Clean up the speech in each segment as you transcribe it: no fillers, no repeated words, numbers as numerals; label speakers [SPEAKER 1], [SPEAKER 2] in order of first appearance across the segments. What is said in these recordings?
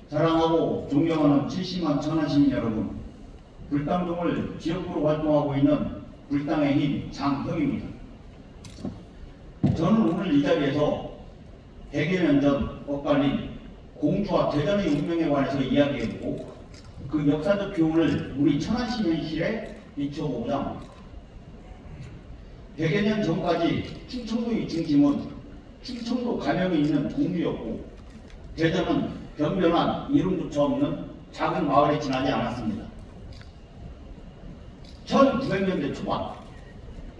[SPEAKER 1] 사랑하고 존경하는 70만 천안 시민 여러분, 불당동을 지역구로 활동하고 있는 불당의 힘 장형입니다. 저는 오늘 이 자리에서 100여 년 전 엇갈린 공주와 대전의 운명에 관해서 이야기해보고 그 역사적 교훈을 우리 천안시 현실에 비춰보고자 합니다. 100여 년 전까지 충청도의 중심은 충청도 가명이 있는 공주였고 대전은 변변한 이름조차 없는 작은 마을에 지나지 않았습니다. 1900년대 초반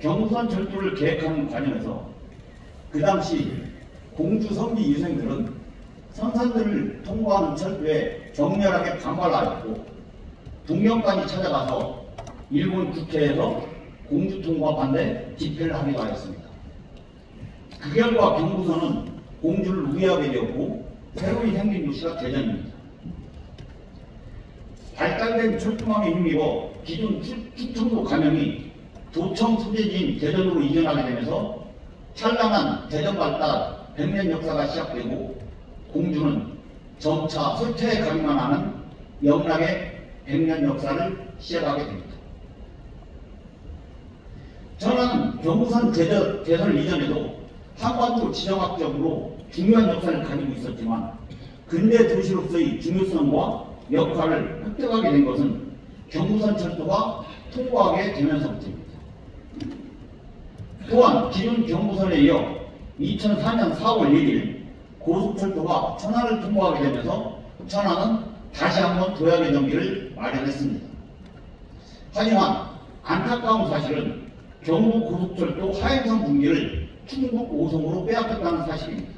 [SPEAKER 1] 경부선 철도를 계획하는 과정에서 그 당시 공주 선비 유생들은 선산들을 통과하는 철도에 격렬하게 반발하였고 동경까지 찾아가서 일본 국회에서 공주 통과 반대 집회를 하기도 하였습니다. 그 결과 경부선은 공주를 우회하게 되었고 새로이 생긴 도시가 대전입니다. 발달된 철도망에 힘입어 기존 충청도 가명이 도청 소재지인 대전으로 이전하게 되면서 찬란한 대전 발달 100년 역사가 시작되고 공주는 점차 쇠퇴에 가기만 하는 영락의 100년 역사를 시작하게 됩니다. 저는 경부선 대설 이전에도 한반도 지정학적으로 중요한 역사를 가지고 있었지만 근대 도시로서의 중요성과 역할을 획득하게 된 것은 경부선 철도가 통과하게 되면서부터입니다. 또한 기존 경부선에 이어 2004년 4월 1일 고속철도가 천안을 통과하게 되면서 천안은 다시 한번 도약의 전기를 마련했습니다. 하지만 안타까운 사실은 경부 고속철도 하행선 분기를 충북 5성으로 빼앗겼다는 사실입니다.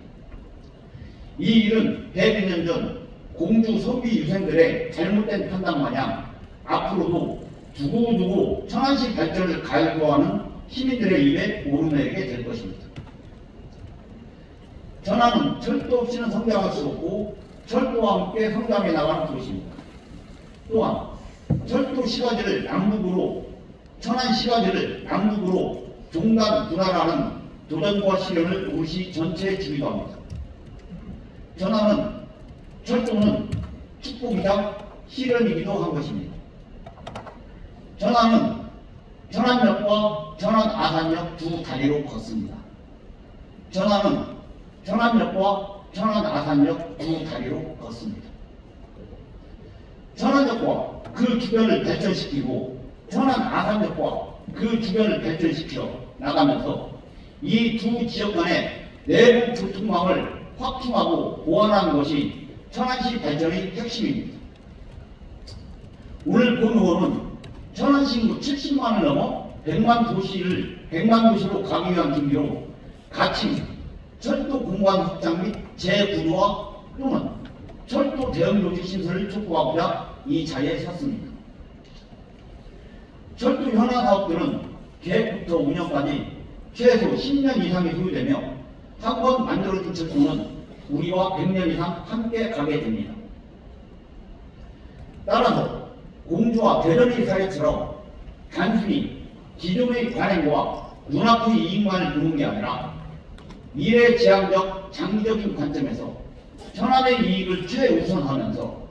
[SPEAKER 1] 이 일은 100여 년 전 공주 선비 유생들의 잘못된 판단 마냥 앞으로도 두고두고 천안시 발전을 갈구하는 시민들의 입에 오르내리게 될 것입니다. 천안은 철도 없이는 성장할 수 없고 철도와 함께 성장해 나가는 도시입니다. 또한 철도 시가지를 남북으로 천안 시가지를 남북으로 종단 분할하는 도전과 실현을 우리 전체에 주기도 합니다. 철도는 축복이자 실현이기도 한 것입니다. 천안은 천안역과 천안 아산역 두 다리로 걷습니다. 천안은 천안역과 천안 아산역 두 다리로 걷습니다. 천안역과 그 주변을 발전시키고 천안 아산역과 그 주변을 발전시켜 나가면서 이 두 지역 간의 내부 교통망을 확충하고 보완하는 것이 천안시 발전의 핵심입니다. 오늘 본 의원은 천안시 인구 70만을 넘어 100만 도시로 가기 위한 준비로 가칭, 철도 공간 확장 및 재구조화 또는 철도 대형조직 신설을 촉구하고자 이 자리에 섰습니다. 철도 현안 사업들은 계획부터 운영까지 최소 10년 이상이 소요되며 한 번 만들어진 철도는 우리와 100년 이상 함께 가게 됩니다. 따라서 공주와 대전의 사례처럼 단순히 기존의 관행과 눈앞의 이익만을 보는 게 아니라 미래지향적 장기적인 관점에서 천안의 이익을 최우선하면서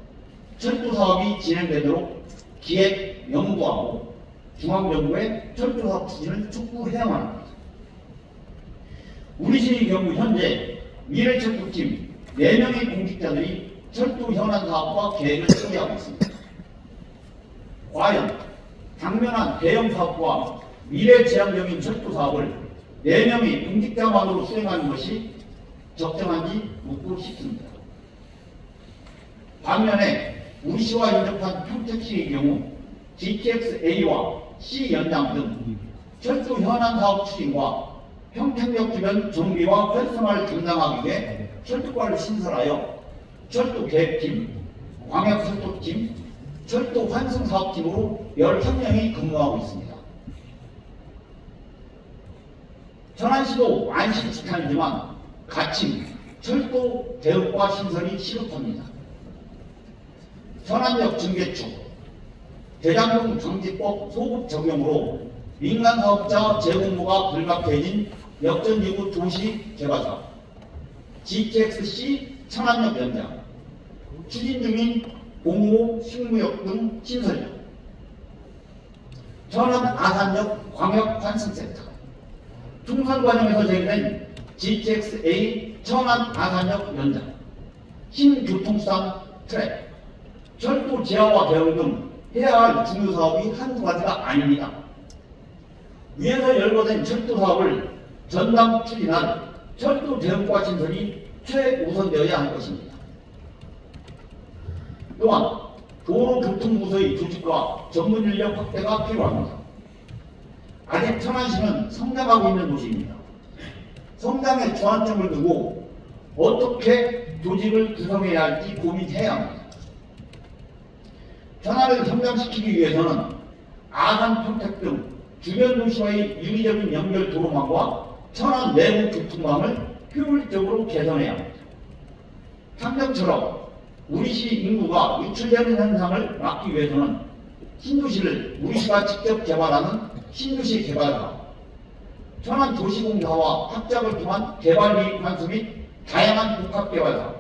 [SPEAKER 1] 철도 사업이 진행되도록 기획, 연구하고 중앙정부의 철도 사업 추진을 촉구해야만 합니다. 우리 시의 경우 현재 미래철도팀 4명의 공직자들이 철도 현안 사업과 계획을 처리하고 있습니다. 과연 당면한 대형 사업과 미래지향적인 철도 사업을 4명의 공직자만으로 수행하는 것이 적정한지 묻고 싶습니다. 반면에 우리 시와 인접한 평택시의 경우 GTX-A와 C 연장 등 철도 현안 사업 추진과 평택역 주변 정비와 활성화를 담당하기 위해 철도과를 신설하여 철도 계획팀, 광역철도팀, 철도 환승사업팀으로 11명이 근무하고 있습니다. 천안시도 안시직한이지만 가칭, 철도 대응과 신설이 시급합니다. 천안역 증개축, 대장동 정지법 소급 적용으로 민간사업자 재공모가 불가피해진 역전지구 도시 개발사업, GTX-C 천안역 연장, 추진 중인 공호, 식무역 등 신설역, 천안 아산역 광역환승센터, 총선 과정에서 제기된 GTX-A 천안 아산역 연장, 신교통수단 트랙, 철도 지하화 대응 등 해야 할 중요 사업이 한두 가지가 아닙니다. 위에서 열거된 철도 사업을 전담 추진한 철도 대응과 신설이 최우선되어야 할 것입니다. 또한 도로교통부서의 조직과 전문 인력 확대가 필요합니다. 아직 천안시는 성장하고 있는 도시입니다. 성장에 주안점을 두고 어떻게 조직을 구성해야 할지 고민해야 합니다. 천안을 성장시키기 위해서는 아산, 평택 등 주변 도시와의 유기적인 연결 도로망과 천안 내부 교통망을 효율적으로 개선해야 합니다. 삼성처럼 우리시 인구가 유출되는 현상을 막기 위해서는 신도시를 우리시가 직접 개발하는 신도시 개발사업, 천안 도시공사와 합작을 통한 개발이익 환수 및 다양한 복합개발사업,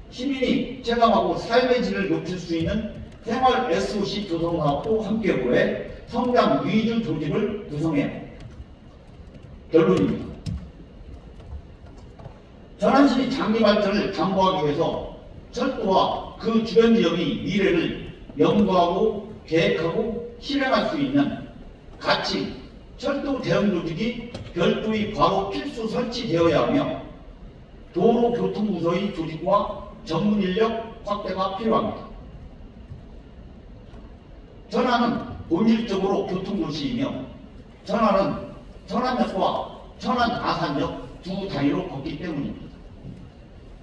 [SPEAKER 1] 시민이 체감하고 삶의 질을 높일 수 있는 생활 SOC 조성사업도 함께 보해 성장 위주 조직을 구성해야 합니다. 결론입니다. 천안시 장기 발전을 담보하기 위해서 철도와 그 주변 지역의 미래를 연구하고 계획하고 실행할 수 있는 가칭 철도 대응 조직이 별도의 바로 필수 설치되어야 하며 도로교통부서의 조직과 전문 인력 확대가 필요합니다. 천안은 본질적으로 교통도시이며 천안은 천안역과 천안 아산역 두 다리로 걷기 때문입니다.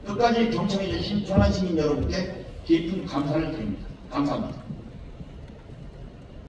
[SPEAKER 1] 끝까지 경청해 주신 천안 시민 여러분께 깊은 감사를 드립니다. 감사합니다.